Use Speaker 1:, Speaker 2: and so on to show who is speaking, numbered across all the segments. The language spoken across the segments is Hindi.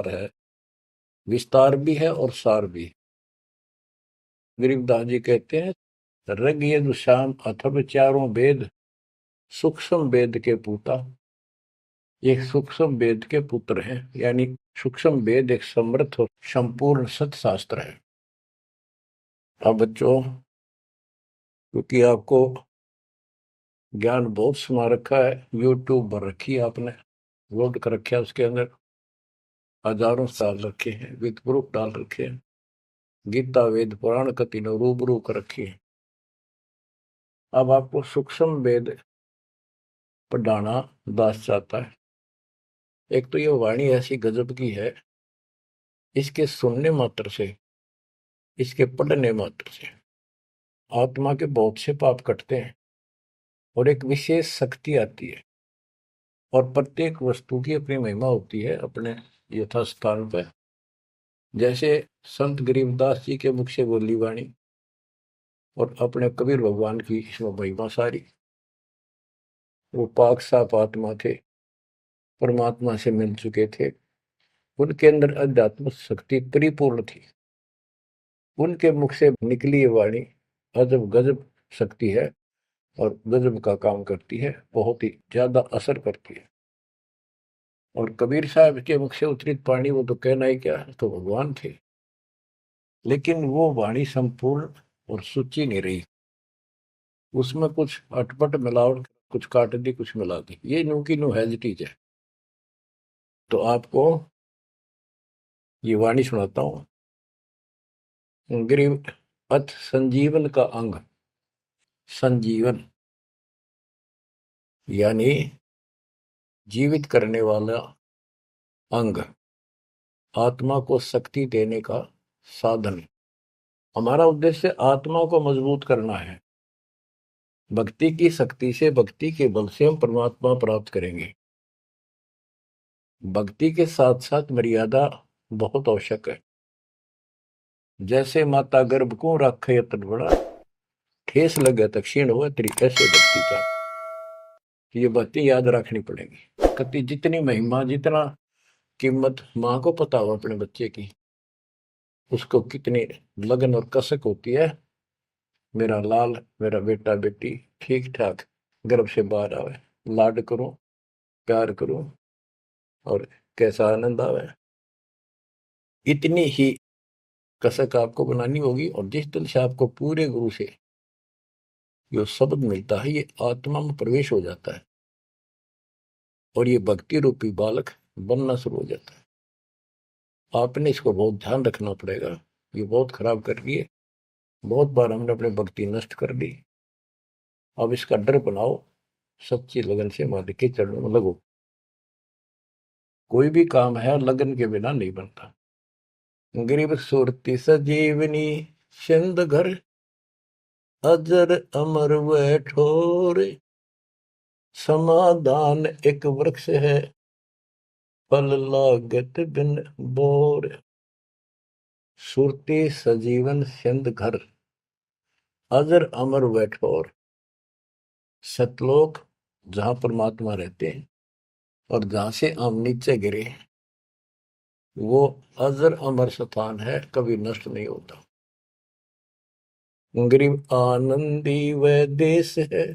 Speaker 1: विस्तार है, विस्तार भी है और सार भी। गरीबदास जी कहते हैं, रग यदु श्याम अथर्व चारों वेद, सूक्ष्म वेद के पूता। ये सूक्ष्म वेद के पुत्र हैं, यानी सूक्ष्म वेद एक समृद्ध और संपूर्ण सत्शास्त्र है। अब बच्चों, क्योंकि आपको ज्ञान बहुत समा रखा है, यूट्यूब पर रखी है आपने, लोड कर रखा है, उसके अंदर हजारों साल रखे हैं, विद प्रूफ डाल रखे हैं, गीता वेद पुराण का तीनों रूबरू कर रखी है। अब आपको सूक्ष्म वेद पढ़ाना दास चाहता है। एक तो ये वाणी ऐसी गजब की है, इसके सुनने मात्र से, इसके पढ़ने मात्र से आत्मा के बहुत से पाप कटते हैं और एक विशेष शक्ति आती है। और प्रत्येक वस्तु की अपनी महिमा होती है अपने यथास्थान पर। जैसे संत गरीबदास जी के मुख से बोली वाणी और अपने कबीर भगवान की इसमें महिमा सारी। वो पाक साफ आत्मा थे, परमात्मा से मिल चुके थे, उनके अंदर अध्यात्म शक्ति परिपूर्ण थी। उनके मुख से निकली ये वाणी अजब गजब शक्ति है और गजब का काम करती है, बहुत ही ज्यादा असर करती है। और कबीर साहब के मुख से उतरित वाणी, वो तो कहना ही क्या, तो भगवान थे। लेकिन वो वाणी संपूर्ण और सुची नहीं रही, उसमें कुछ अटपट मिलावट, कुछ काट दी, कुछ मिला दी, ये नो की नो हैजिटीज है। तो आपको ये वाणी सुनाता हूं। गरीब अथ संजीवन का अंग, संजीवन यानी जीवित करने वाला अंग, आत्मा को शक्ति देने का साधन। हमारा उद्देश्य आत्मा को मजबूत करना है। भक्ति की शक्ति से, भक्ति के बल से हम परमात्मा प्राप्त करेंगे। भक्ति के साथ साथ मर्यादा बहुत आवश्यक है। जैसे माता गर्भ को रखे यतन बड़ा, ठेस लगे तो क्षीण हो, तरीके से भक्ति का ये बातें याद रखनी पड़ेगी। कति जितनी महिमा, जितना कीमत माँ को पता हो अपने बच्चे की, उसको कितनी लगन और कसक होती है, मेरा लाल, मेरा बेटा बेटी ठीक ठाक गर्भ से बाहर आवे, लाड करूं, प्यार करूं और कैसा आनंद आवे। इतनी ही कसक आपको बनानी होगी। और जिस दिल से आपको पूरे गुरु से जो शब्द मिलता है, ये आत्मा में प्रवेश हो जाता है और ये भक्ति रूपी बालक बनना शुरू हो जाता है। आपने इसको बहुत ध्यान रखना पड़ेगा, ये बहुत खराब कर रही है। बहुत बार हमने अपनी भक्ति नष्ट कर दी। अब इसका डर बनाओ, सच्ची लगन से मालिक के चरणों में लगो। कोई भी काम है लगन के बिना नहीं बनता। गरीब सुरती सजीवनी सिंध घर, अजर अमर व ठोर, समाधान एक वृक्ष है, फल लागत बिन बोर। सुरती सजीवन सिंध घर, अजर अमर व ठोर। सतलोक जहां परमात्मा रहते हैं और जहां से हम नीचे गिरे, वो अजर अमर स्थान है, कभी नष्ट नहीं होता। गरीब आनंदी व देश है,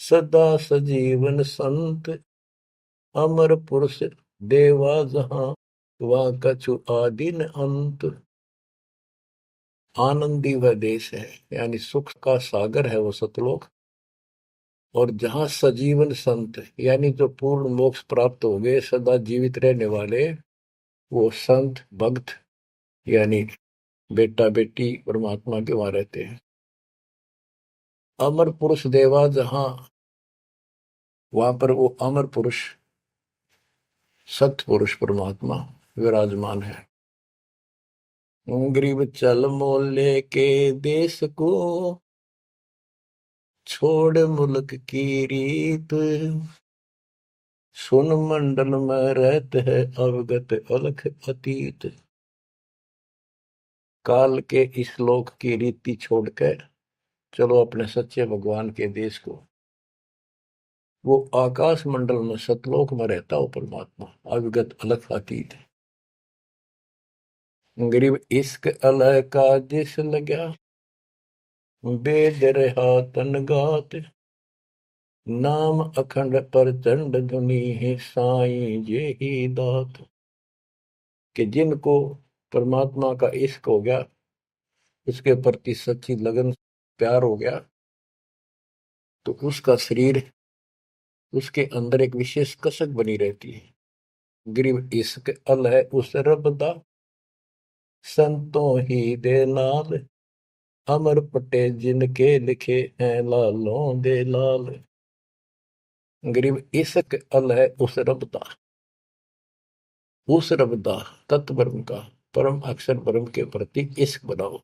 Speaker 1: सदा सजीवन संत, अमर पुरुष देवा जहां, वह कछु आदि न अंत। आनंदी वह देश है, यानी सुख का सागर है वो सतलोक। और जहां सजीवन संत, यानी जो पूर्ण मोक्ष प्राप्त हो गए, सदा जीवित रहने वाले, वो संत भक्त यानी बेटा बेटी परमात्मा के वहां रहते हैं। अमर पुरुष देवा जहां, वहां पर वो अमर पुरुष सत्य पुरुष परमात्मा विराजमान है। गरीब चल मोले के देश को, छोड़ मुल्क की रीत, सुन मंडल में रहते है अवगत अलख अतीत। काल के इस लोक की रीति छोड़कर चलो अपने सच्चे भगवान के देश को। वो आकाश मंडल में सतलोक में रहता हो परमात्मा, अविगत अलख अतीत है। गरीब इश्क अलह का जिस लग्या, वेद रहा तन गात, नाम अखंड प्रचंड धुनि है साईं जे ही दात। कि जिनको परमात्मा का इश्क हो गया, उसके प्रति सच्ची लगन प्यार हो गया, तो उसका शरीर, उसके अंदर एक विशेष कसक बनी रहती है। गरीब इश्क अल है उस रब दा, संतों ही दे नाल, अमर पटे जिनके लिखे हैं लालों दे लाल। गरीब इश्क अल है उस रब दा, उस रब दा तत्व ब्रह्म का, परम अक्षर ब्रह्म के प्रति इश्क बनाओ।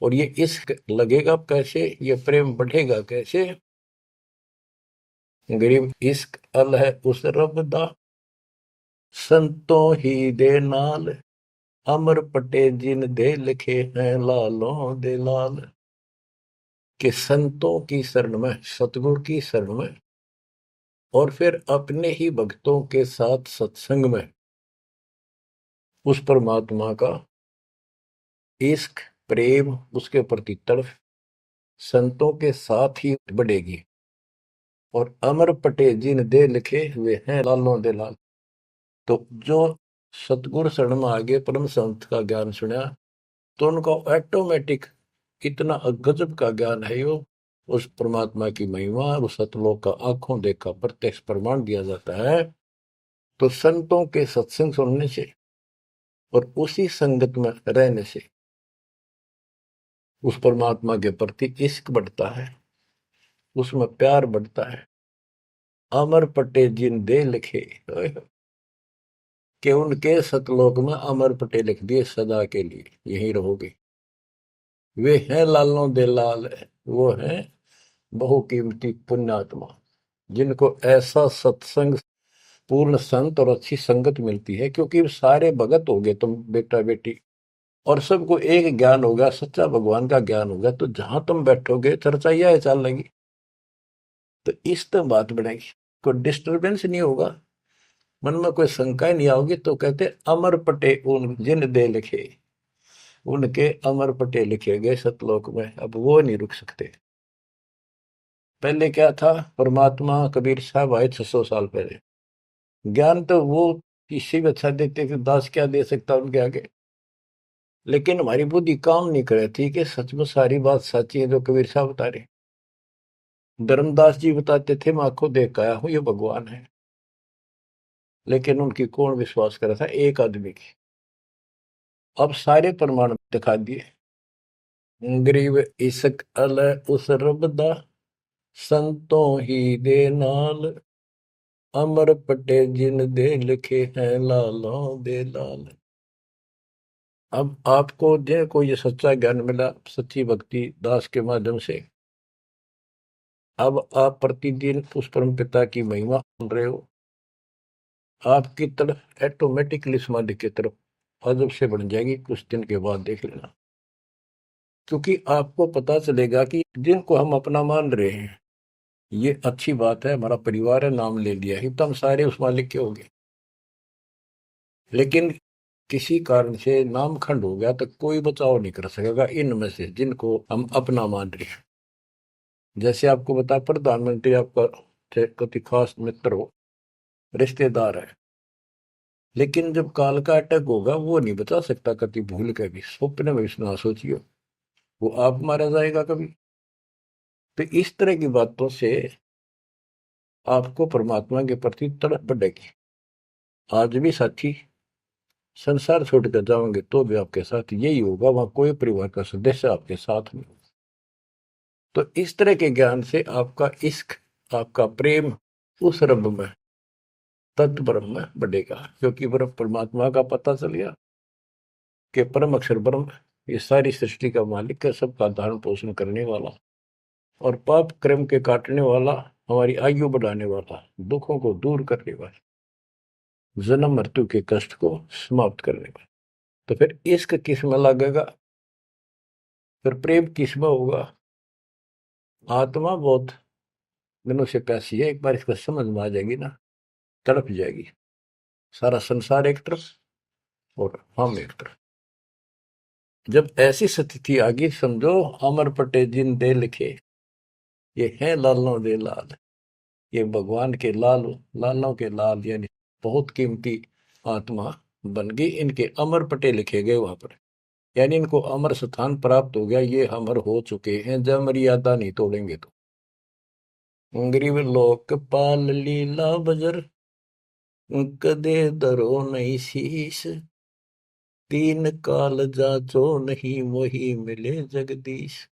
Speaker 1: और ये इश्क लगेगा कैसे, ये प्रेम बढ़ेगा कैसे। गरीब इश्क अल है उस रब दा, संतों ही दे नाल, अमर पटे जिन दे लिखे हैं लालों दे लाल। कि संतों की शरण में, सतगुरु की शरण में, और फिर अपने ही भक्तों के साथ सत्संग में उस परमात्मा का इश्क, प्रेम, उसके प्रति तड़फ संतों के साथ ही बढ़ेगी। और अमर पटे जिन दे लिखे हुए हैं लालों दे लाल। तो जो सतगुरु शरण में आगे परम संत का ज्ञान सुना, तो उनको ऑटोमेटिक इतना गजब का ज्ञान है, वो उस परमात्मा की महिमा, उस सतलोक का आंखों देखा प्रत्यक्ष प्रमाण दिया जाता है। तो संतों के सत्संग सुनने से और उसी संगत में रहने से उस परमात्मा के प्रति इश्क बढ़ता है, उसमें प्यार बढ़ता है। अमर पटे जिन दे लिखे, कि उनके सतलोक में अमर पटे लिख दिए, सदा के लिए यही रहोगे। वे हैं लालों दे लाल, वो हैं बहुकीमती पुण्यात्मा, जिनको ऐसा सत्संग, पूर्ण संत और अच्छी संगत मिलती है। क्योंकि सारे भगत हो गए तुम बेटा बेटी, और सबको एक ज्ञान होगा, सच्चा भगवान का ज्ञान होगा, तो जहां तुम बैठोगे चर्चा यह चल लगी, तो इस तो बात बनेगी, कोई डिस्टरबेंस नहीं होगा, मन में कोई शंका नहीं आओगी। तो कहते अमर पटे उन जिन दे लिखे, उनके अमर पटे लिखे गए सतलोक में, अब वो नहीं रुक सकते। पहले क्या था, परमात्मा कबीर साहब आए 600 साल पहले, ज्ञान तो वो किसी भी अच्छा देते थे, दास क्या दे सकता उनके आगे। लेकिन हमारी बुद्धि काम नहीं कर रही थी कि सच में सारी बात सच्ची है जो कबीर साहब बता रहे। धर्मदास जी बताते थे, मैं आंखों देख आया हूं ये भगवान है, लेकिन उनकी कौन विश्वास कर रहा था, एक आदमी की। अब सारे प्रमाण दिखा दिए। गरीब इश्क अल उस रब दा, संतों ही दे नाल, अमर पटे जिन दे लिखे हैं लालों दे लाल। अब आपको जो ये सच्चा ज्ञान मिला, सच्ची भक्ति दास के माध्यम से, अब आप प्रतिदिन उस परम पिता की महिमा सुन रहे हो, आपकी तरफ ऑटोमेटिकली समाधि की तरफ अजब से बढ़ जाएगी। कुछ दिन के बाद देख लेना, क्योंकि आपको पता चलेगा कि जिनको हम अपना मान रहे हैं, ये अच्छी बात है, हमारा परिवार है, नाम ले लिया है, तो हम सारे उस मालिक के हो गए। लेकिन किसी कारण से नाम खंड हो गया, तो कोई बचाव नहीं कर सकेगा इनमें से जिनको हम अपना मान रहे हैं। जैसे आपको बता, प्रधानमंत्री आपका कति खास मित्र हो, रिश्तेदार है, लेकिन जब काल का अटैक होगा, वो नहीं बचा सकता कति भूल के भी, स्वप्न में भी ना सोचियो, वो आप मारा जाएगा कभी। तो इस तरह की बातों से आपको परमात्मा के प्रति तड़प बढ़ेगी। आज भी साथी संसार छोड़कर जाओगे तो भी आपके साथ यही होगा, वहां कोई परिवार का सदस्य आपके साथ नहीं होगा। तो इस तरह के ज्ञान से आपका इश्क, आपका प्रेम उस रब में, तत्व ब्रह्म में बढ़ेगा। क्योंकि ब्रह्म परमात्मा का पता चल गया कि परम अक्षर ब्रह्म ये सारी सृष्टि का मालिक है, सबका धारण पोषण करने वाला, और पाप क्रम के काटने वाला, हमारी आयु बढ़ाने वाला, दुखों को दूर करने वाला, जन्म मृत्यु के कष्ट को समाप्त करने वाला। तो फिर इश्क किस में लगेगा, फिर प्रेम किस में होगा। आत्मा बहुत दिनों से प्यासी है, एक बार इसको समझ में आ जाएगी ना, तड़प जाएगी। सारा संसार एक तरफ और हम एक तरफ। जब ऐसी स्थिति आ गई, समझो अमर पटे जिन दे लिखे, ये हैं लालों दे लाल, ये भगवान के लाल, लालों के लाल, यानी बहुत कीमती आत्मा बन गई, इनके अमर पटे लिखे गए वहां पर, यानी इनको अमर स्थान प्राप्त हो गया, ये अमर हो चुके हैं, जब मर्यादा नहीं तोड़ेंगे तो। गरीब लोकपाल लीला बजर, कदे दरो नहीं शीश, तीन काल जाचो नहीं वही मिले जगदीश।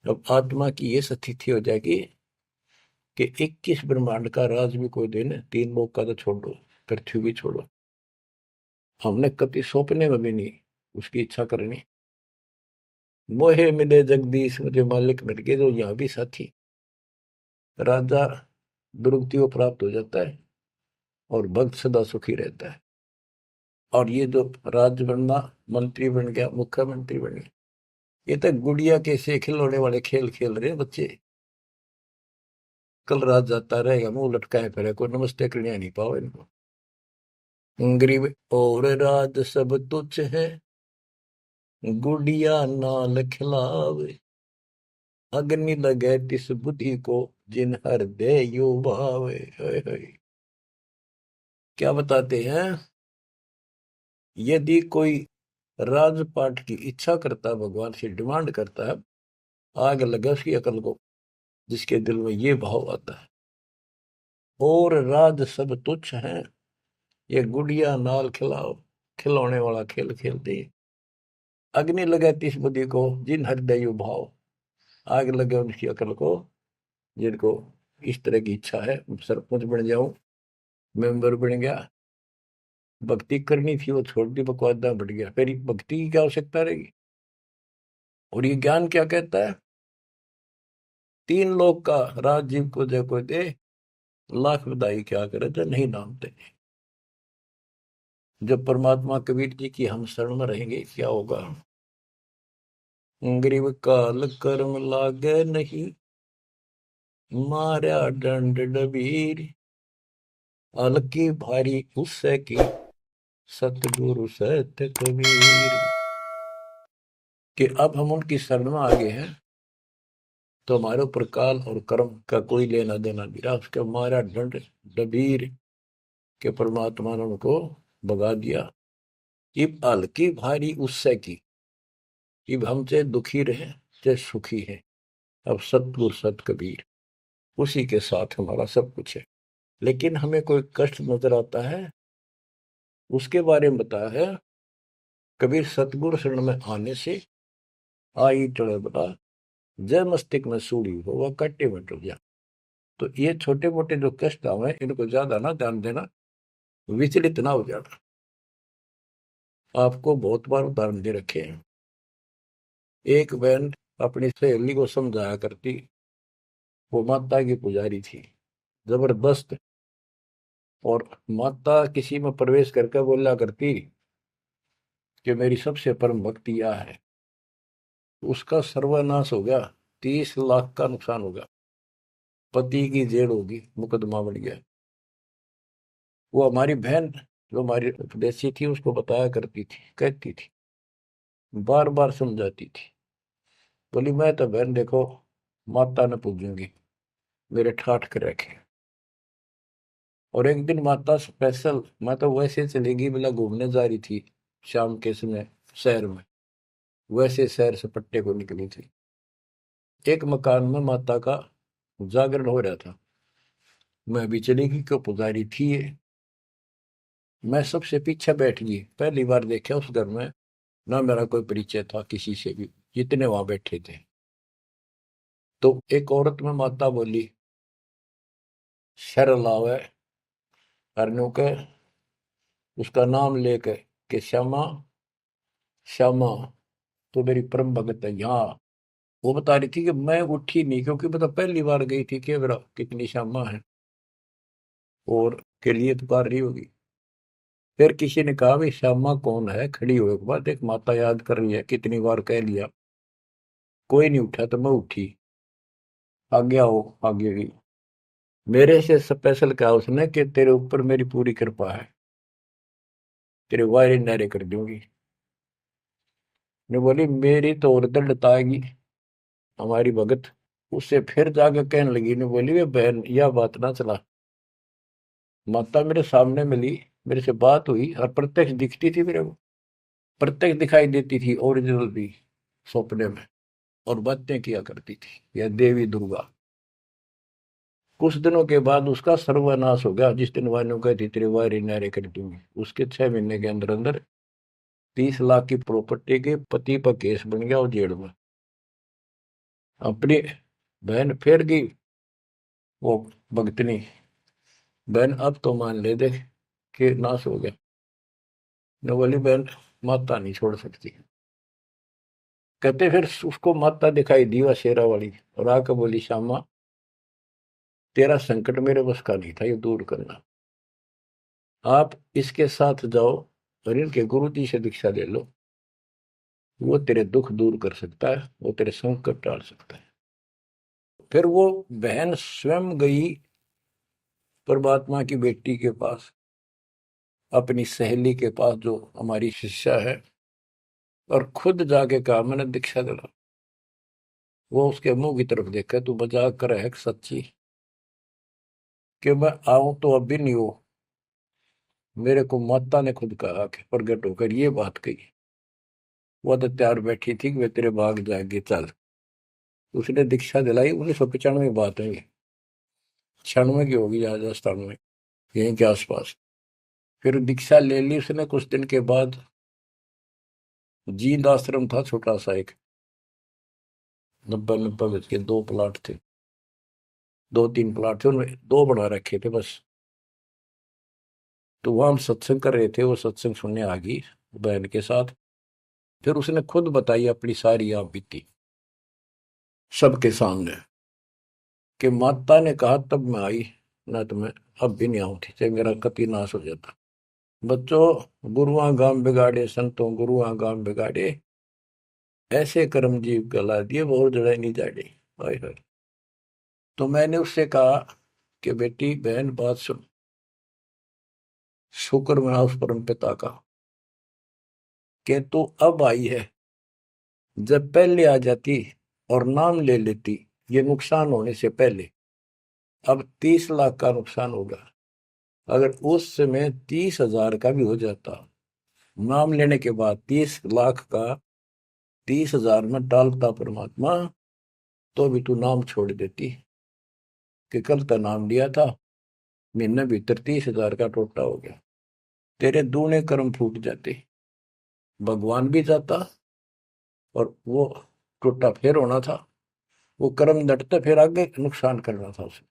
Speaker 1: अब आत्मा की ये स्थिति हो जाएगी कि 21 ब्रह्मांड का राज भी कोई दे, तीन लोग का तो छोड़ो, पृथ्वी भी छोड़ो, हमने कभी सौंपने में भी नहीं उसकी इच्छा करनी। मोहे मिले जगदीश, मुझे मालिक मिल गए, जो यहाँ भी साथी, राजा दुर्गति को प्राप्त हो जाता है और भक्त सदा सुखी रहता है। और ये जो राज बनना, मंत्री बन गया, मुख्यमंत्री बन गया, ये तो गुड़िया के से खिलौने वाले खेल खेल रहे बच्चे। कल रात जाता रहेगा, मुंह लटकाए फिरे, कोई नमस्ते करने नहीं पाओ इनको। गरीब और राज सब तुच्छ है, गुड़िया नाल खिलावे, अग्नि लगे तिस बुद्धि को, जिन हृदय यो भावे। क्या बताते हैं, यदि कोई राजपाट की इच्छा करता है, भगवान से डिमांड करता है, आग लगे उसकी अकल को, जिसके दिल में ये भाव आता है, और राज सब तुच्छ है, ये गुड़िया नाल खिलाओ, खिलौने वाला खेल खेलते, अग्नि लगे तिस बुद्धि को, जिन हृदय भाव, आग लगे उनकी अकल को, जिनको इस तरह की इच्छा है, सरपंच बन जाऊं, मेंबर बन गया, भक्ति करनी थी वो छोड़ दी, बकवादा बढ़ गया, फिर भक्ति की क्या आवश्यकता रहेगी। और ये ज्ञान क्या कहता है, तीन लोग का राज जीव को जो कोई दे, लाख बधाई क्या करे तो नहीं नामते। जब परमात्मा कबीर जी की हम शरण में रहेंगे, क्या होगा, गरीब काल कर्म लागे नहीं, मारा दंड डबीर, अलकी भारी उससे की, सतगुरु सत्य कबीर। कि अब हम उनकी शरण में आ गए हैं, तो हमारे ऊपर काल और कर्म का कोई लेना देना नहीं रहा, उसके मारा दंड डबीर के परमात्मा ने उनको भगा दिया। इब हल्की भारी उससे की, इब हम चाहे दुखी रहे चाहे सुखी है, अब सतगुरु सत कबीर, उसी के साथ हमारा सब कुछ है। लेकिन हमें कोई कष्ट नजर आता है, उसके बारे में बताया है कबीर, सतगुरु शरण में आने से आई चढ़े बता, जय मस्तिष्क में सूढ़ी हो वह कट्टे में टूट जा। तो ये छोटे मोटे जो कष्ट आवे, इनको ज्यादा ना ध्यान देना, विचलित ना हो जाना। आपको बहुत बार उदाहरण दे रखे हैं। एक बहन अपनी सहेली को समझाया करती, वो माता की पुजारी थी जबरदस्त, और माता किसी में प्रवेश करके बोला करती कि मेरी सबसे परम भक्ति यह है, उसका सर्वनाश हो गया, 30 लाख का नुकसान हो गया, पति की जेल होगी, मुकदमा बढ़ गया। वो हमारी बहन जो हमारी उपदेशी थी, उसको बताया करती थी, कहती थी, बार बार समझाती थी, बोली मैं तो बहन देखो माता ने पूजूंगी, मेरे ठाठ कर रखे। और एक दिन माता स्पेशल, माता वैसे चलेगी, बोला घूमने जा रही थी शाम के समय शहर में, वैसे शहर से पट्टे को निकली थी, एक मकान में माता का जागरण हो रहा था, मैं भी चली गई, क्यों पुजारी थी ये। मैं सबसे पीछे बैठ गई, पहली बार देखा उस घर में, ना मेरा कोई परिचय था किसी से भी, जितने वहां बैठे थे। तो एक औरत में माता बोली, शर लावे करने के, उसका नाम लेकर के श्यामा, श्यामा तो मेरी परम भगत है यहाँ। वो बता रही थी कि मैं उठी नहीं, क्योंकि मतलब पहली बार गई थी, कि मेरा कितनी श्यामा है और के लिए पुकार रही होगी। फिर किसी ने कहा, भाई श्यामा कौन है, खड़ी हुए के बाद एक माता याद कर रही है, कितनी बार कह लिया, कोई नहीं उठा, तो मैं उठी, आगे आओ, आगे गई। मेरे से स्पेशल कहा उसने कि तेरे ऊपर मेरी पूरी कृपा है, तेरे वायरे नारे कर दूंगी। ने बोली मेरी तो और दंडताएगी हमारी भगत। उससे फिर जाके कहने लगी, ने बोली वे बहन यह बात ना चला, माता मेरे सामने मिली, मेरे से बात हुई और प्रत्यक्ष दिखती थी मेरे को, प्रत्यक्ष दिखाई देती थी ओरिजिनल भी सपने में, और बातें किया करती थी यह देवी दुर्गा। कुछ दिनों के बाद उसका सर्वनाश हो गया। जिस दिन वायु कहती तेरे वायरे नारे कर दूंगी, उसके 6 महीने के अंदर अंदर 30 लाख की प्रॉपर्टी के पति पर केस बन गया और जेल में। अपनी बहन फिर गई वो भगतनी, बहन अब तो मान ले दे कि नाश हो गया। न बोली बहन माता नहीं छोड़ सकती। कहते फिर उसको माता दिखाई दी वह शेरा वाली, और आकर बोली श्यामा तेरा संकट मेरे बस का नहीं था ये दूर करना, आप इसके साथ जाओ और इनके गुरु जी से दीक्षा ले लो, वो तेरे दुख दूर कर सकता है, वो तेरे संकट टाल सकता है। फिर वो बहन स्वयं गई परमात्मा की बेटी के पास, अपनी सहेली के पास जो हमारी शिष्या है, और खुद जाके कहा मैंने दीक्षा दिला। वो उसके मुंह की तरफ देखा, तू मजाक कर है सच्ची कि मैं आऊं तो अब भी नहीं हो, मेरे को माता ने खुद कहा कि प्रगट होकर ये बात कही। वो तो तैयार बैठी थी कि वे तेरे भाग जाएंगे चल। उसने दीक्षा दिलाई, 1995 बात है ये, 96 की होगी राजस्थान में यहीं के आसपास। फिर दीक्षा ले ली उसने। कुछ दिन के बाद जींद आश्रम था छोटा सा एक, 90 गज के 2 प्लाट थे, 2-3 प्लाट थे, उनमें 2 बना रखे थे बस। तो वहां हम सत्संग कर रहे थे, वो सत्संग सुनने आ गई बहन के साथ। फिर उसने खुद बताई अपनी सारी आप बीती सबके सामने, कि माता ने कहा तब मैं आई, ना तो मैं अब भी नहीं आऊंगी, चाहे मेरा कति नाश हो जाता। बच्चों गुरुआ गांव बिगाड़े संतों गुरुआ गांव बिगाड़े, ऐसे कर्म जीव गला दिए वो जड़े नहीं जाड़े। हाय हाय। तो मैंने उससे कहा कि बेटी बहन बात सुन, शुक्र मना उस परम पिता का कि तू अब आई है, जब पहले आ जाती और नाम ले लेती ये नुकसान होने से पहले, अब 30 लाख का नुकसान होगा। अगर उस समय 30,000 का भी हो जाता, नाम लेने के बाद 30 लाख का 30,000 में डालता परमात्मा, तो भी तू नाम छोड़ देती। कि कल का नाम लिया था, महीने भीतर 30,000 का टोटा हो गया, तेरे दूने कर्म फूट जाते, भगवान भी जाता और वो टोटा फिर होना था, वो कर्म डटते फिर आगे नुकसान करना था उसे।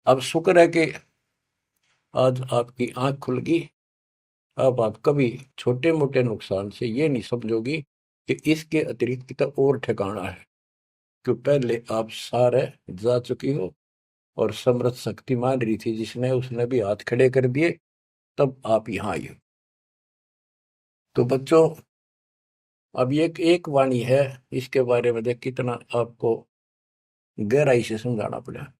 Speaker 1: अब शुक्र है कि आज आपकी आंख खुल गई। अब आप कभी छोटे मोटे नुकसान से ये नहीं समझोगी कि इसके अतिरिक्त कितना और ठिकाना है, कि पहले आप सारे जा चुकी हो और समृद्ध शक्ति मान रही थी जिसने, उसने भी हाथ खड़े कर दिए, तब आप यहाँ आई हो। तो बच्चों अब ये एक वाणी है, इसके बारे में देख कितना आपको गहराई से समझाना पड़ा।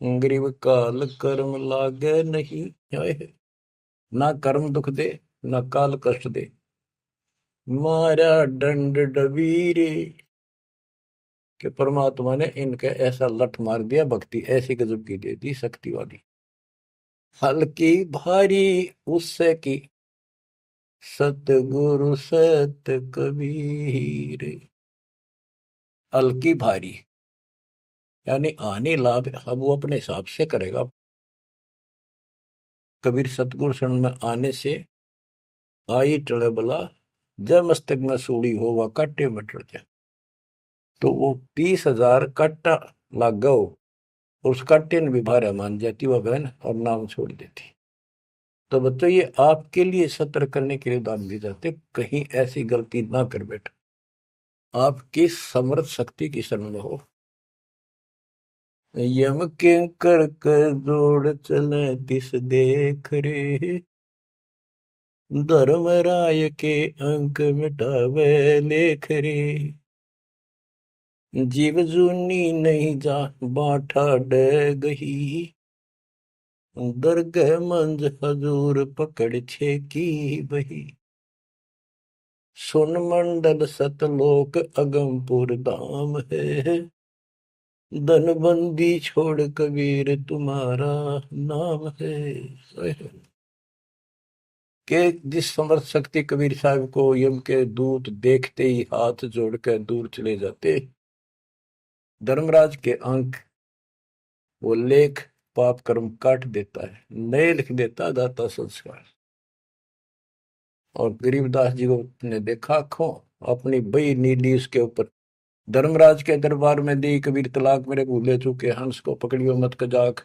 Speaker 1: गरीब काल कर्म लागे नहीं, ना कर्म दुख दे ना काल कष्ट दे, मारा दंड डबीरे। कि परमात्मा ने इनके ऐसा लठ मार दिया, भक्ति ऐसी गजब की दे दी शक्ति वाली। हल्की भारी उससे की सतगुरु सत कबीर। हल्की भारी यानी आने लाभ अब वो अपने हिसाब से करेगा। कबीर सतगुरु शरण में आने से आई टले बला, जब मस्तक में सूड़ी हो वह काटे में टल जाए। तो वो 30,000 काटा लाग गो, उस काटे ने भी भारा मान जाती वह बहन और नाम छोड़ देती। तो बच्चों ये आपके लिए सतर्क करने के लिए दान दिए जाते, कहीं ऐसी गलती ना कर बैठो, आपकी समर्थ शक्ति की शरण में हो। यम के कर कर जोड़ चले तिस देख रे, धर्म राय के अंक मिटावे लेख रे। जीव जूनी नहीं जा बाठा डे गही, दरगह मंज हजूर पकड़ छे की बही। सुन मंडल सतलोक अगमपुर धाम है, धनबंदी छोड़ कबीर तुम्हारा नाम है। कि जिस समर्थ शक्ति कबीर साहब को यम के दूत देखते ही हाथ जोड़कर दूर चले जाते, धर्मराज के अंक वो लेख पाप कर्म काट देता है, नए लिख देता दाता संस्कार। और गरीबदास जी को ने देखा आंखों, अपनी बई नीली उसके ऊपर, धर्मराज के दरबार में दी कबीर तलाक मेरे भूले चूके, हंस को पकड़ियो मत कजाक।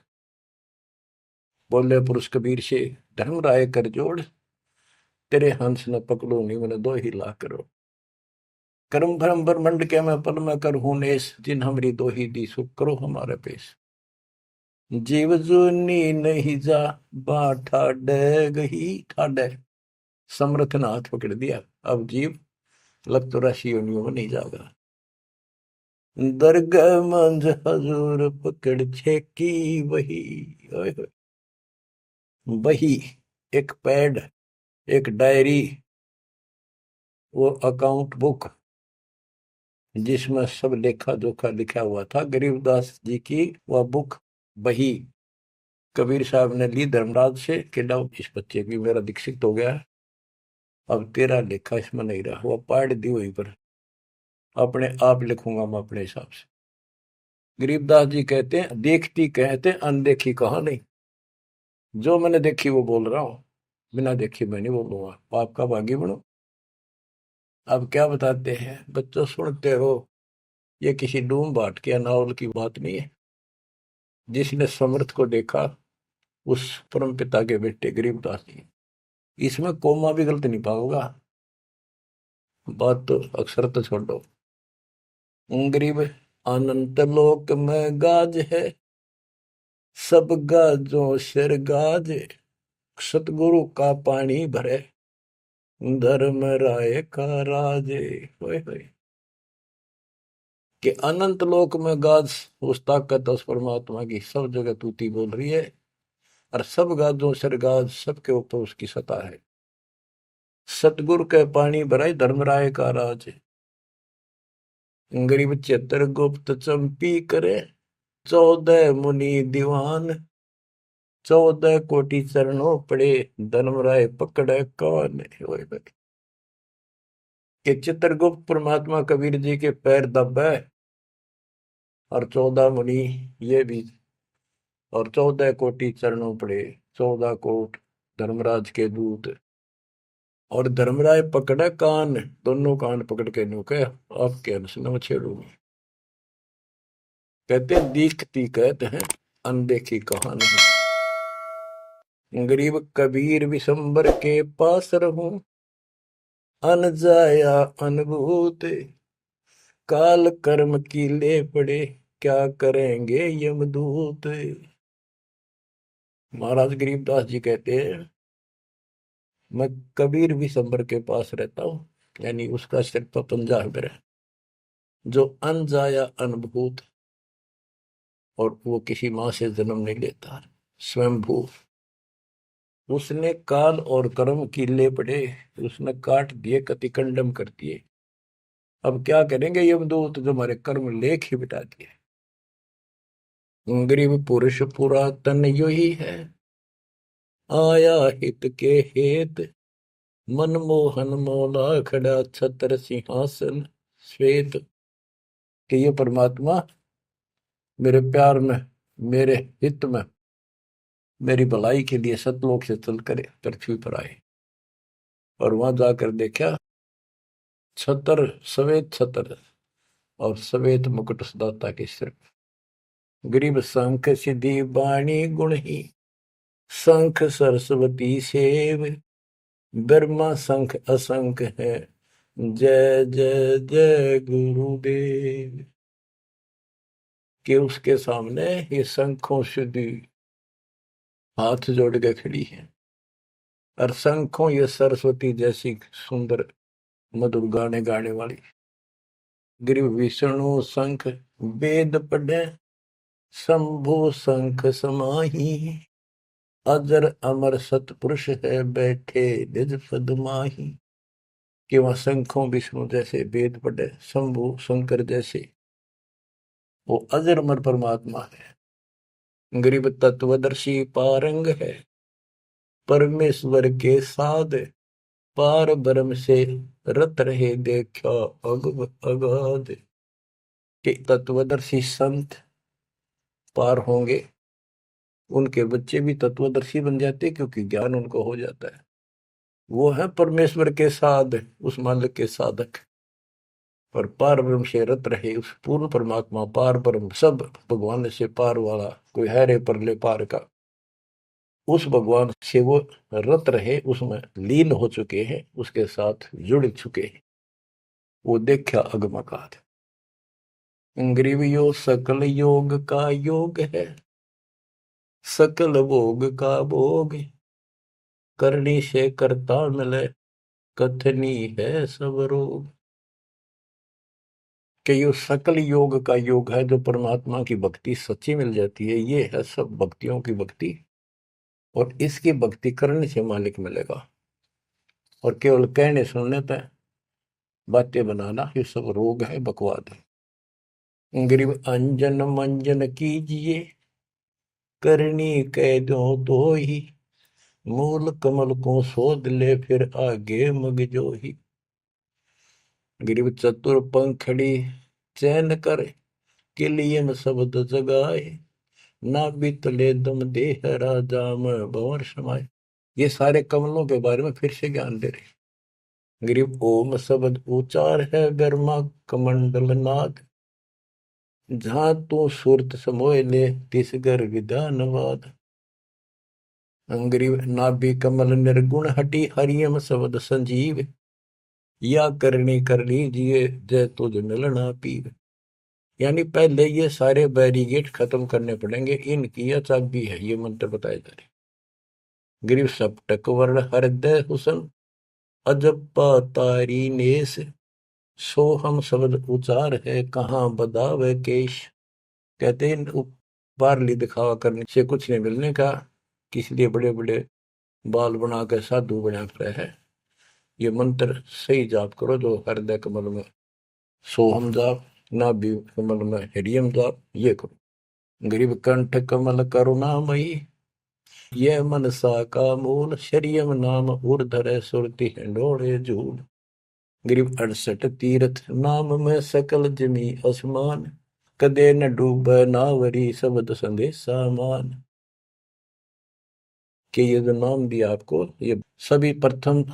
Speaker 1: बोले पुरुष कबीर से, धर्मराय कर जोड़, तेरे हंस न पकड़ो नहीं मैंने दो ही ला करो। कर्म भरम ब्रह्मंड के मैं पल में कर हूं नेस, जिन हमरी दो ही दी सुख करो हमारे पेश। जीव जुनी नहीं जा बाठा गही ठाडे, समर्थ ने हाथ पकड़ दिया, अब जीव लग तो राशि योनियों में नहीं जाएगा। दरगाह मंझ हजूर पकड़ छेकी वही, वही एक पैड, एक डायरी, वो अकाउंट बुक जिसमें सब लेखा जोखा लिखा हुआ था, गरीबदास जी की वह बुक बही कबीर साहब ने ली धर्मराज से कि लाओ इस बच्चे की, मेरा दीक्षित हो गया, अब तेरा लेखा इसमें नहीं रहा, वो पाड़ दी वहीं पर, अपने आप लिखूंगा मैं अपने हिसाब से। गरीबदास जी कहते हैं देखती कहते अनदेखी कहा नहीं, जो मैंने देखी वो बोल रहा हूं, बिना देखी मैं नहीं बोलूंगा, पाप का भागी बनो। अब क्या बताते हैं बच्चों, सुनते हो, ये किसी डूम बाट के नावल की बात नहीं है। जिसने समर्थ को देखा उस परम पिता के बेटे गरीबदास जी, इसमें कोमा भी गलत नहीं पाओगा, बात तो अक्षर तो छोड़ दो। गरीब अनंत लोक में गाज है, सब गाजों सिर गाज, सतगुरु का पानी भरे, धर्म राय का राजे। होए होए कि अनंत लोक में गाज, उस ताकत उस परमात्मा की सब जगह तूती बोल रही है, और सब गाजों सिर गाज, सबके ऊपर उसकी सत्ता है। सतगुरु के पानी भराई, धर्मराय का राज, गरीब चतर गुप्त चंपी करे, 14 मुनि दीवान, 14 कोटि चरणों पड़े, धर्मराय पकड़े कान। कि चित्रगुप्त परमात्मा कबीर जी के पैर दबे, और 14 मुनि ये भी, और 14 कोटि चरणों पड़े, 14 कोट धर्मराज के दूत, और धर्मराय पकड़े कान, दोनों कान पकड़ के नु के आपके अंश न छेड़ूंगी। कहते दीखती कहते हैं अनदेखी कहा नहीं, गरीब कबीर विशंबर के पास रहूं, अन जाया अनुभूत, काल कर्म की ले पड़े, क्या करेंगे यमदूत। महाराज गरीबदास जी कहते हैं मैं कबीर विशंबर के पास रहता हूं, यानी उसका सिर पर पंजा है मेरा, जो अनजाया अनुभूत, और वो किसी माँ से जन्म नहीं लेता, स्वयंभू, उसने काल और कर्म की ले पड़े, उसने काट दिए, कतिकंडम कर दिए। अब क्या करेंगे यमदूत, जो हमारे कर्म लेख ही बिटा दिए। गरीब पुरुष पुरातन यो ही है, आया हित के हेत, मनमोहन मौला खड़ा छत्र सिंहासन श्वेत। कि ये परमात्मा मेरे प्यार में, मेरे हित में, मेरी भलाई के लिए सतलोक से चल कर पृथ्वी पर आए, और वहां जाकर देखा छतर, सवेत छतर और सवेत मुकुट सदाता के सिर। गरीब शंख सिद्धि बाणी गुण ही, शंख सरस्वती सेव, ब्रह्मा शंख असंख है, जय जय जय गुरुदेव। कि उसके सामने ये शंखों सिद्धि हाथ जोड़ के खड़ी है, और शंखों ये सरस्वती जैसी सुंदर मधुर गाने गाने वाली। गिरिव विष्णु शंख वेद पढ़े, शंभु शंख समाही, अजर अमर सतपुरुष है बैठे निज पद माही। कि वहां शंखों विष्णु जैसे वेद पढ़े, शंभु शंकर जैसे, वो अजर अमर परमात्मा है। गरीब तत्वदर्शी पारंग है, परमेश्वर के साध, पार ब्रह्म से रत रहे देखा अगाध। के तत्वदर्शी संत पार होंगे, उनके बच्चे भी तत्वदर्शी बन जाते क्योंकि ज्ञान उनको हो जाता है। वो है परमेश्वर के साध, उस मालिक के साधक। और पार ब्रह्म से रत रहे, उस पूर्ण परमात्मा पार ब्रह्म सब भगवान से पार वाला, कोई है रे परले पार का, उस भगवान से वो रत रहे, उसमें लीन हो चुके हैं, उसके साथ जुड़ चुके हैं। वो देखा अगमकात। ग्रीवियो सकल योग का योग है, सकल भोग का भोग, करनी से करता मिले, कथनी है सब रोग। कि ये सकल योग का योग है, जो परमात्मा की भक्ति सच्ची मिल जाती है, ये है सब भक्तियों की भक्ति। और इसकी भक्ति करने से मालिक मिलेगा, और केवल कहने सुनने तक बातें बनाना ये सब रोग है, बकवाद है। गरीब अंजन मंजन कीजिए, करनी कह दो तो ही, मूल कमल को शोध ले, फिर आगे मग जो ही। गरीब चतुर पंखड़ी चैन कर, किलियन शब्द जगाए, ना बितले दम देह राजा में भंवर समाये। ये सारे कमलों के बारे में फिर से ज्ञान दे रहे। गरीब ओम शब्द उचार है, गर्मा कमंडल नाद, जहां तू सुरत समोय ले, तिस घर विधानवाद। गरीब नाभि कमल निर्गुण हटी, हरियम शब्द संजीव, या करनी कर लीजिए, जय तुझ मिलना पीव। यानी पहले ये सारे बैरिगेट खत्म करने पड़ेंगे, इनकी यह चाबी है, ये मंत्र बताए जा रहे। गिरिव सप्तक वर्ण हृदय हुसन, अजप्पा तारी नेस, सो हम शब्द उचार है, कहाँ बदावे केश। कहते हैं बारली दिखावा करने से कुछ नहीं मिलने का, इसलिए बड़े बड़े बाल बना कर साधु बना कर है। ये मंत्र सही जाप करो, जो हृदय कमल में सोहम जाप, नाभि कमल में हरियम जाप, ये करो। गरीब कंठ कमल करुणामयी, ये मनसा का मूल, शरियम नाम ऊर्धर सुरति हिंडोड़े झूल। गरीब 68 तीर्थ नाम में सकल जमी आसमान, कदे न डूब नावरी शब्द संदेशा मान। कि ये जो नाम दिया आपको, ये सभी प्रथम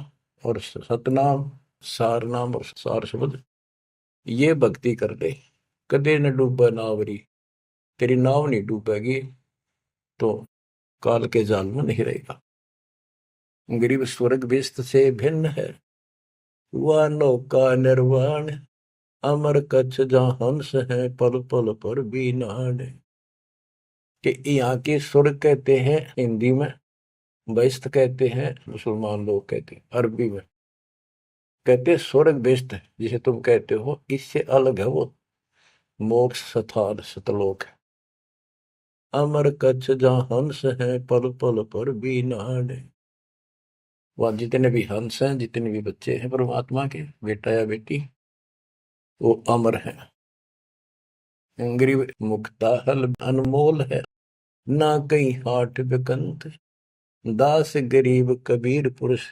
Speaker 1: और सतनाम, सार नाम और सार शब्द, ये भक्ति कर ले, कदे न डूबा नावरी, तेरी नाव नहीं डूबेगी, तो काल के जाल में नहीं रहेगा। गरीब स्वर्ग बेस्त से भिन्न है, वह नौका निर्वाण, अमर कच्छ जहां हंस है, पल पल पर बीनान। कि यहाँ के स्वर्ग कहते हैं हिंदी में, बेस्त कहते हैं मुसलमान लोग, कहते हैं अरबी में, कहते स्वर्ग बेस्त है, जिसे तुम कहते हो, इससे अलग है वो मोक्ष स्थान सतलोक है। अमर कच्छ जहां हंस है, पल पल पर बीनान। वहां जितने भी हंस हैं, जितने भी बच्चे हैं परमात्मा के, बेटा या बेटी, वो अमर है। गरीब मुक्ता हल अनमोल है, ना कहीं हाट बिकंत, दास गरीब कबीर पुरुष,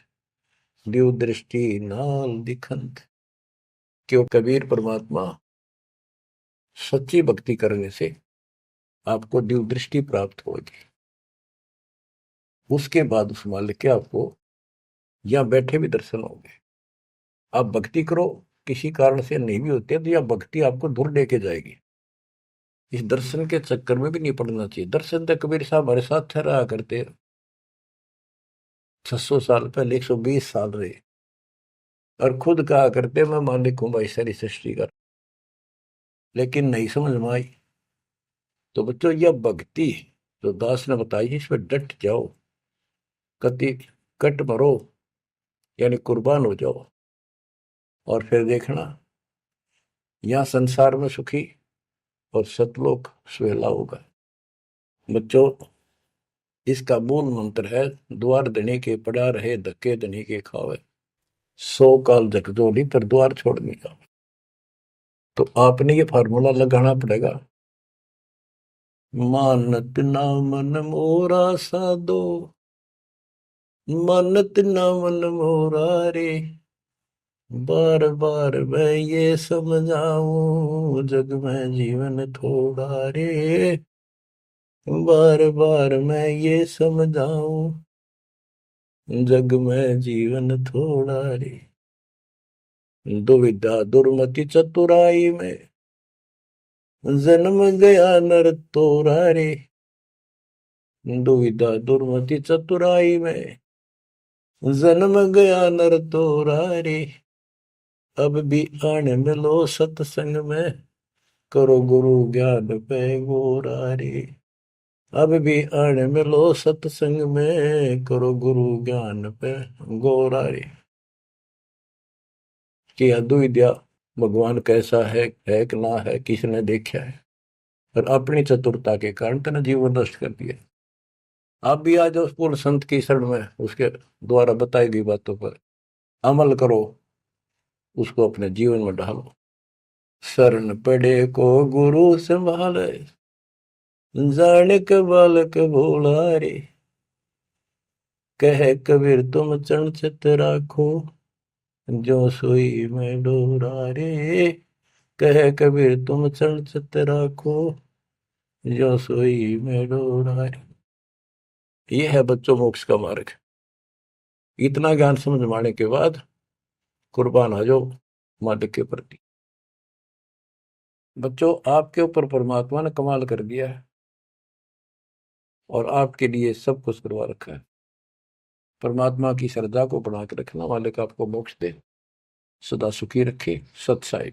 Speaker 1: दिव दृष्टि नाल दिखंत। क्यों कबीर परमात्मा, सच्ची भक्ति करने से आपको दिव दृष्टि प्राप्त होगी। उसके बाद उस मालिक के आपको यहां बैठे भी दर्शन होंगे। आप भक्ति करो, किसी कारण से नहीं भी होते, तो यह भक्ति आपको दूर लेके जाएगी। इस दर्शन के चक्कर में भी नहीं पड़ना चाहिए। दर्शन तो कबीर साहब हमारे साथ रहा करते, 600 साल पहले, 120 साल रहे, और खुद कहा करते मैं मालिक हूं भाई सारी सृष्टि का। लेकिन नहीं समझ में आई। तो बच्चों, यह भक्ति जो दास ने बताई, इस पर डट जाओ, कति कट मरो, यानी कुर्बान हो जाओ, और फिर देखना यहां संसार में सुखी और सतलोक सुहेला होगा। बच्चों, इसका मूल मंत्र है, द्वार धनी के पड़ा रहे, धक्के धनी के खावे। 100 काल झकझोली फिर द्वार छोड़ने का। तो आपने ये फार्मूला लगाना पड़ेगा। मानत ना मन मोरा साधो, मानत ना मन मोरा रे, बार बार मैं ये समझाऊं जग में जीवन थोड़ा रे, बार बार मैं ये समझाऊं जग में जीवन थोड़ा रे। दुविधा दुर्मति चतुराई में जन्म गया नर तोरा रे, दुविधा दुर्मति चतुराई में जन्म गया नर तोरा रे। अब भी आने मिलो सत्संग में, करो गुरु ज्ञान पे गोरा रे। अब भी आने मिलो सत्संग में, करो गुरु ज्ञान पे गोरा रे। कि अद्विद्या भगवान कैसा है कि ना है, किसने देखा है, पर अपनी चतुरता के कारण तेने जीवन नष्ट कर दिया। आप भी आ जाओ पूर्ण संत की शरण में, उसके द्वारा बताई गई बातों पर अमल करो, उसको अपने जीवन में ढालो। शरण पड़े को गुरु संभाले, जाने बालक भोला रे। कह कबीर तुम चरण चित राखो, जो सोई में डोरा रे। कह कबीर तुम चरण चित राखो, जो सोई में डोरा रे। ये है बच्चों मोक्ष का मार्ग। इतना ज्ञान समझ माने के बाद कुर्बान आ जाओ मालिक के प्रति। बच्चों, आपके ऊपर परमात्मा ने कमाल कर दिया है और आपके लिए सब कुछ करवा रखा है। परमात्मा की श्रद्धा को बढ़ा के रखना, मालिक आपको मोक्ष दे, सदा सुखी रखे। सत साई।